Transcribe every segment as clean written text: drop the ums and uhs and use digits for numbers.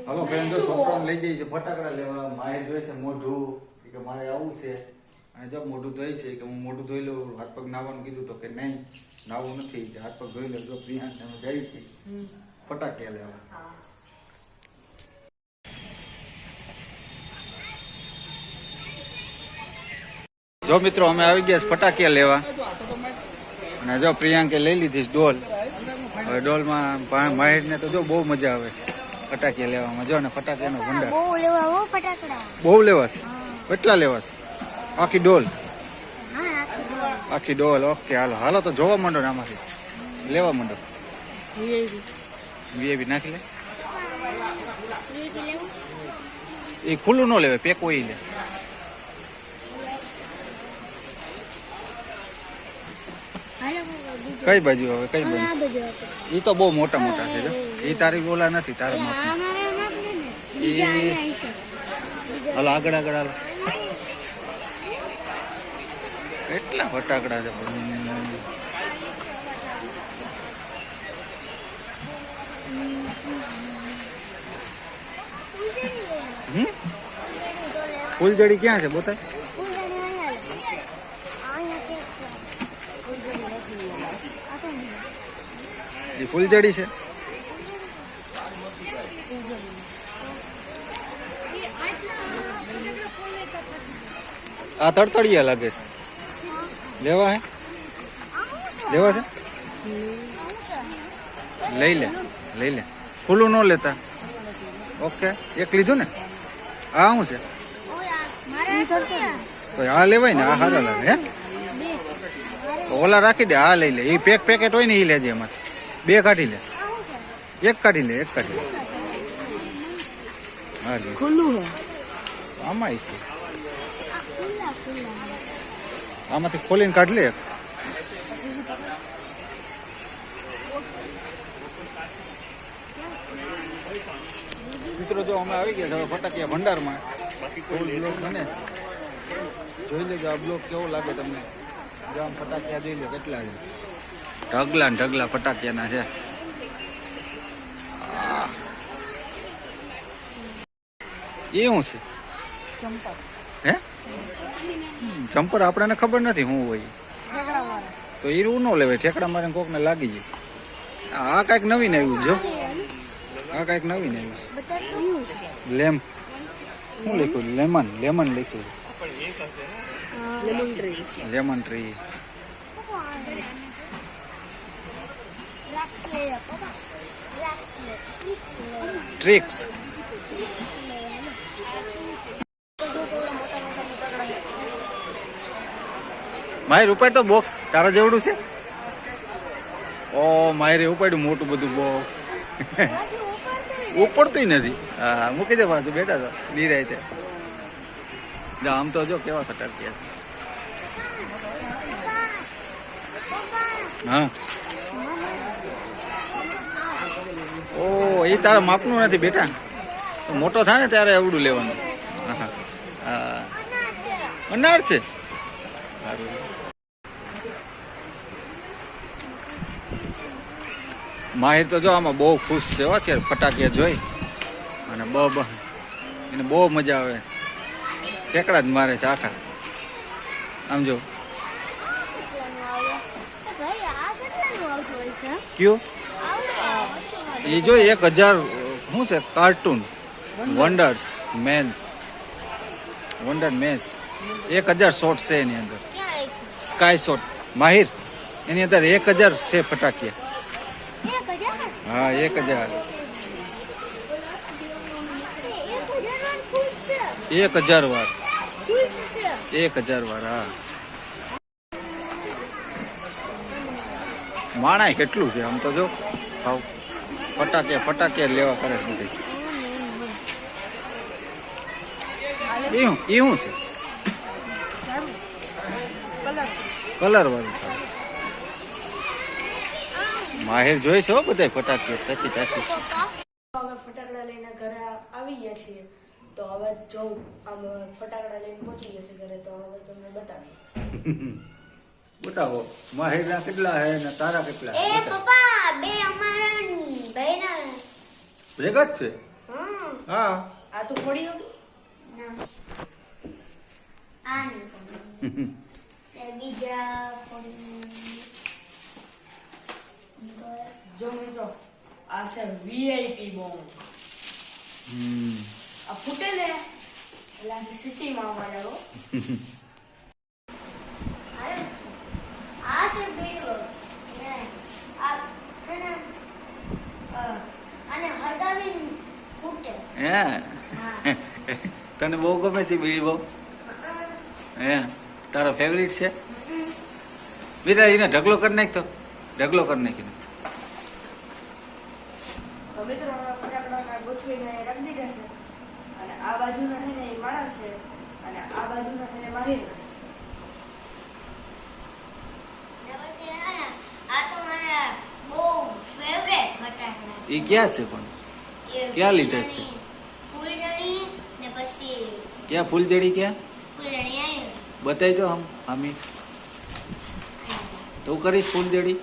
હાલો friend, જો છોકરાને લઈ જઈએ છે ફટાકડા લેવા. માહિર જોઈ છે મોઢું કે મારે આવું છે, અને જો મોઢું ધોઈ છે કે હું મોઢું ધોઈ લઉં. હાથ પગ નાવાનું કીધું તો કે નહીં નાવું નથી, હાથ પગ ધોઈ લઉં. જો પ્રિયાંશ અમે જઈએ છીએ ફટાકડા લેવા. જો મિત્રો અમે આવી ગયા ફટાકિયા લેવા, અને જો પ્રિયાંકે લઈ લીધી ડોલ. હવે ડોલમાં માહિરને તો જો બહુ મજા આવે છે ફટાકિયા લેવામાં. જો ને ફટાકિયાનો ભંડાર બહુ લેવાસ. કેટલા લેવાસ? આખી ડોલ? આખી ડોલ. ઓકે હાલો હાલો તો જોવા માંડો ને આમાંથી લેવા માંડો. વીઆઈપી નાખી લે. એ ખુલ્લું ન લેવાય, પેક હોય લે. કઈ બાજુ હવે? કઈ બાજુ? એ તો બહુ મોટા મોટા છે. જો એ તારી બોલા નથી, તારા માપ. હાલો આગળ આગળ હાલો. કેટલા ફટાકડા છે. ફૂલજડી ક્યાં છે બોતા? એ ફૂલજડી છે. આ તડતડિયા લાગે છે. લેવા હે? લેવા છે? લઈ લે લઈ લે. ખુલ્લું ન લેતા. ઓકે એક લીધું ને. આ શું છે? તો આ લેવાય ને, આ સારા લાગે. હે તો ઓલા રાખી દે, આ લઈ લે. એ પેકેટ હોય ને એ લેજે. એમાંથી બે કાઢી લે. એક કાઢી લે, એક કાઢી લે. હા લે. ખુલ્લું હે આમાં છે. આમાંથી ખોલીને કાઢ લે. મિત્રો જો અમે આવી ગયા હવે ફટાકિયા ભંડારમાં. ફૂલ બ્લોક બને, જોઈ લેજો આ બ્લોક કેવો લાગે તમને. જો આમ ફટાકિયા જોઈ લો કેટલા છે. ઢગલા ને ઢગલા ફટાકિયાના છે. એ શું છે? હે જમ્પર? આપણને ખબર નથી શું હોય. તો હીરું ન લેવાય, ઠેકડા મારે કોકને લાગી જાય. આ કઈક નવીન આવ્યું જો. આ કઈક નવીન આવ્યું છે. લેમ્પ શું લખ્યું? લેમન. લેમન લખ્યું. Lemon tree. ટ્રિક્સ. માહિર ઉપાડ તો બોક્સ તારા જેવડું છે. ઓ માહિરે ઉપાડ્યું મોટું બધું બોક્સ. ઉપડતું નથી. હા મૂકી દે પાછું. બેઠા તો નિરાય. આમ તો જો કેવા ફટાકિયા. હા ઓ એ તારા માપનું નથી બેટા. મોટો થાય ને ત્યારે એવડું લેવાનું. હા હા અનાર છે. માહિર તો જો આમાં બહુ ખુશ છે અત્યારે ફટાકિયા જોઈ. અને એને બહુ મજા આવે. ઠેકડા જ મારે છે આખા. આમ જો કયું એ જો 1000 શું છે કાર્ટૂન વન્ડર મેન્સ 1000 શોટ છે એની અંદર. સ્કાય શોટ માહિર એની અંદર 1000 છે ફટાકિયા. હા 1000 વાર. 1000 વાર. હા માણાય કેટલું છે આમ તો જો. ખાવ ફટાકિયા લેવા કરે છે બધી. એ શું છે? કલર વાળું. માહિર જોઈ છે બધા ફટાકિયા ટચી ટચી. અમે ફટાકડા લઈને ઘરે આવી ગયા છીએ. તો હવે જો આમ ફટાકડા લઈને પહોંચી ગયા છે ઘરે. તો હવે તમને બતાવીએ. બતાવો માહિર ના કેટલા હે ને તારા કેટલા? એ પપ્પા બે અમારા ભાઈના ભેગા જ છે હમ હા આ તો ફોડી હતું ના આ નહીં પણ બીજા જો મિત્રો આ છે વીઆઈપી બોમ્બ આ ફૂટે ને એટલે આખી સિટીમાં અવાજ આવ્યો આ છે બીજો આ હે ને અને હળગાવીને ફૂટે હે હા તને બહુ ગમે છે બીડી બહુ હે તારો ફેવરિટ છે બીજા એને ઢગલો કરી નાખ તો ઢગલો કરી નાખીને તો મિત્રો ફટાકડા ગોઠવીને રાખી દીધા છે અને આ બાજુના છે ને એ મારા છે અને આ બાજુના છે ને મારી આ તો મારા બહુ ફેવરેટ ફટાકડા એ ક્યાં છે પણ ક્યાં લીધા છે? ફૂલજડી ને પછી ક્યાં ફૂલજડી ક્યાં ફૂલજડી આવી બતાવી દો આમ આમી તું કરીશ ફૂલજડી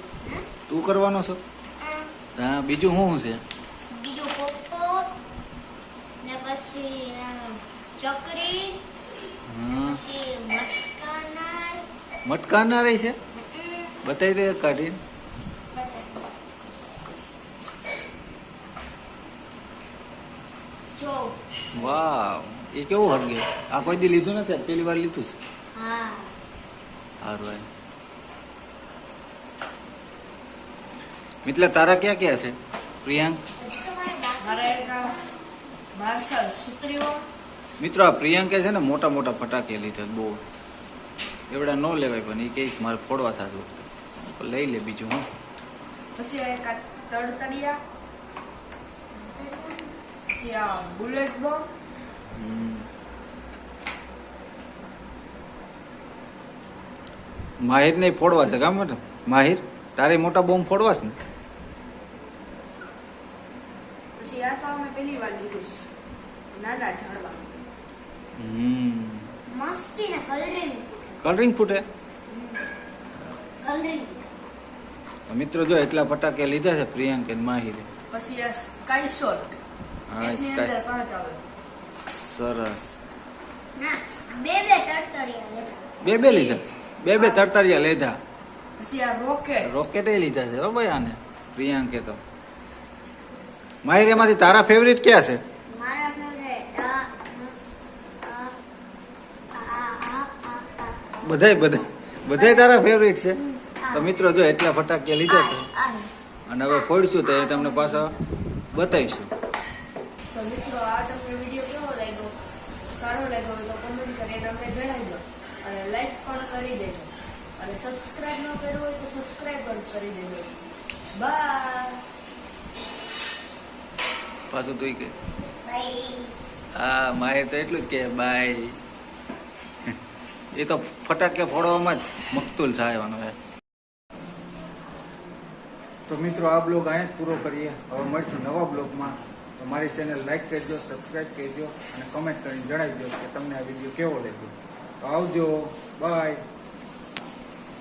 તું કરવાનો છો હા બીજું શું છે બીજું પોપો ને પછી ચકરી હા પછી મટકાના મટકા ના રહી છે બતાવી દો એક કાઢીને જો વાવ એ કેવું હરગે આ કોઈ દી લીધું નથી આજ પહેલી વાર લીધું છે હા સારું ભાઈ મિત્ર તારા ક્યાં ક્યાં છે પ્રિયાંક હજી તો મારે બાકી મારા એક માર્શલ સુત્રીઓ મિત્રો આ પ્રિયાંકે છે ને મોટા મોટા ફટાકે લીધા બહુ એવડા ન લેવાય પણ એ કે મારે ફોડવા સારું લઈ લે બીજું હું પછી એક આ તડતડિયા પછી આ બુલેટ બોમ્બ માહિર ને ફોડવા છે કામ માટે માહિર તારે મોટા બોમ્બ ફોડવા છે ને પછી આ તો અમે પહેલી વાર લીધું છે નાના ઝાડવા મસ્તી ને કલરિંગ કલરિંગ ફૂટે કલરિંગ મિત્રો જો એટલા ફટાકે લીધા છે પ્રિયાંક અને માહિરે પછી આ સ્કાય શોટ હા એકની સ્કાય અંદર 5 આવે સરસ ના બે તડતડિયા લેતા બે લીધા બે તરતરિયા લીધા પછી આ રોકેટ રોકેટ લીધા છે હો ભાઈ આને પ્રિયાંકે તો માહિર એમાંથી તારા ફેવરિટ ક્યાં છે મારા ફેવરેટ બધાય તારા ફેવરિટ છે તો મિત્રો જો એટલા ફટાકિયા લીધા છે અને હવે ફોડશું તો એ તમને પાછા બતાવીશું તો મિત્રો આ તમને વિડીયો કેવો લાગ્યો સારો લાગ્યો હોય તો કમેન્ટ કરીને અમને જણાવી દો અને લાઈક પણ કરી દેજો અને સબસ્ક્રાઇબ ન કર્યું હોય તો સબસ્ક્રાઇબ પણ કરી દેજો બાય પાછું તું કે ભાઈ હા માહિર તો એટલું જ કે બાય એ તો ફટાકે ફોડવામાં જ મકતુલ થવાનો હે તો મિત્રો આ બ્લોગ અહીંયા જ પૂરો કરીએ હવે મળશું નવા બ્લોગમાં તો મારી ચેનલ લાઈક કરજો સબસ્ક્રાઈબ કરજો અને કમેન્ટ કરીને જણાવી દો કે તમને આ વિડીયો કેવો લાગ્યો તો આવજો બાય